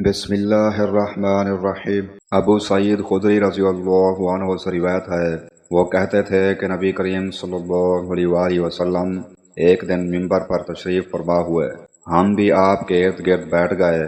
بسم اللہ الرحمن الرحیم۔ ابو سعید خدری رضی اللہ عنہ سے روایت ہے، وہ کہتے تھے کہ نبی کریم صلی اللہ علیہ وآلہ وسلم ایک دن ممبر پر تشریف فرما ہوئے، ہم بھی آپ کے ارد گرد بیٹھ گئے۔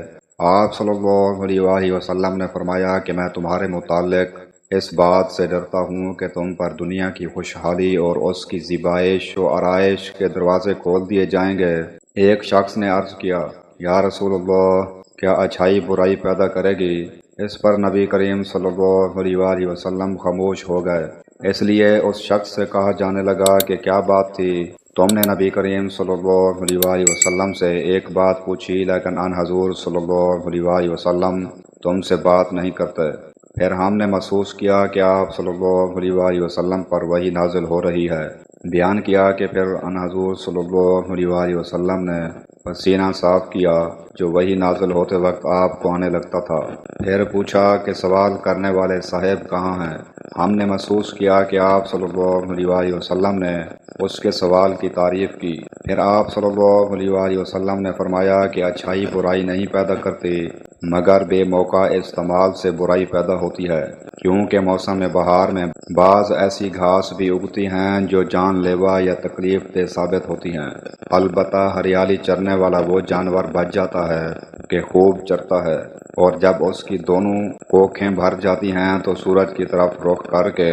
آپ صلی اللہ علیہ وآلہ وسلم نے فرمایا کہ میں تمہارے متعلق اس بات سے ڈرتا ہوں کہ تم پر دنیا کی خوشحالی اور اس کی زیبائش و آرائش کے دروازے کھول دیے جائیں گے۔ ایک شخص نے عرض کیا، یا رسول اللہ، کیا اچھائی برائی پیدا کرے گی؟ اس پر نبی کریم صلی اللہ علیہ وآلہ وسلم خاموش ہو گئے۔ اس لیے اس شخص سے کہا جانے لگا کہ کیا بات تھی؟ تم نے نبی کریم صلی اللہ علیہ وآلہ وسلم سے ایک بات پوچھی، لیکن ان حضور صلی اللہ علیہ وآلہ وسلم تم سے بات نہیں کرتے۔ پھر ہم نے محسوس کیا کہ آپ صلی اللہ علیہ وآلہ وسلم پر وحی نازل ہو رہی ہے۔ بیان کیا کہ پھر ان حضور صلی اللہ علیہ وآلہ وسلم نے پسینہ صاف کیا جو وحی نازل ہوتے وقت آپ کو آنے لگتا تھا۔ پھر پوچھا کہ سوال کرنے والے صاحب کہاں ہیں؟ ہم نے محسوس کیا کہ آپ صلی اللہ علیہ وآلہ وسلم نے اس کے سوال کی تعریف کی۔ پھر آپ صلی اللہ علیہ وآلہ وسلم نے فرمایا کہ اچھائی برائی نہیں پیدا کرتی، مگر بے موقع استعمال سے برائی پیدا ہوتی ہے، کیونکہ موسم بہار میں بعض ایسی گھاس بھی اگتی ہیں جو جان لیوا یا تکلیف دہ ثابت ہوتی ہیں۔ البتہ ہریالی چرنے والا وہ جانور بچ جاتا ہے کہ خوب چرتا ہے، اور جب اس کی دونوں کوکھیں بھر جاتی ہیں تو سورج کی طرف رخ کر کے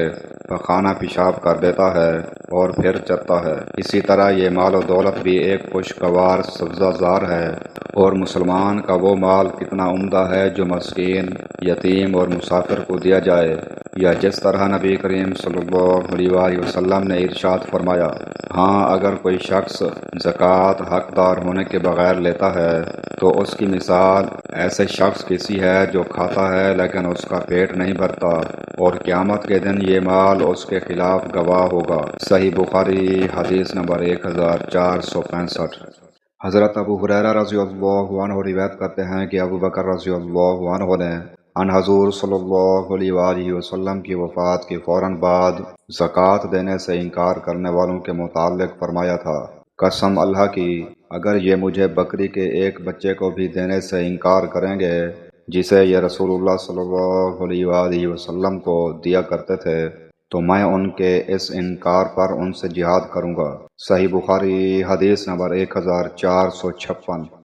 پخانہ پیشاب کر دیتا ہے اور پھر چرتا ہے۔ اسی طرح یہ مال و دولت بھی ایک خوشگوار سبزہ زار ہے، اور مسلمان کا وہ مال کتنا عمدہ ہے جو مسکین، یتیم اور مسافر کو دیا جائے، یا جس طرح نبی کریم صلی اللہ علیہ وآلہ وسلم نے ارشاد فرمایا، ہاں اگر کوئی شخص زکوٰۃ حقدار ہونے کے بغیر لیتا ہے تو اس کی مثال ایسے شخص کی سی ہے جو کھاتا ہے لیکن اس کا پیٹ نہیں بھرتا، اور قیامت کے دن یہ مال اس کے خلاف گواہ ہوگا۔ صحیح بخاری حدیث نمبر 1465۔ حضرت ابو ہریرہ رضی اللہ عنہ روایت کرتے ہیں کہ ابو بکر رضی اللہ عنہ نے ان حضور صلی اللہ علیہ وآلہ وسلم کی وفات کے فوراً بعد زکوٰۃ دینے سے انکار کرنے والوں کے متعلق فرمایا تھا، قسم اللہ کی، اگر یہ مجھے بکری کے ایک بچے کو بھی دینے سے انکار کریں گے جسے یہ رسول اللہ صلی اللہ علیہ وآلہ وسلم کو دیا کرتے تھے، تو میں ان کے اس انکار پر ان سے جہاد کروں گا۔ صحیح بخاری حدیث نمبر 1456۔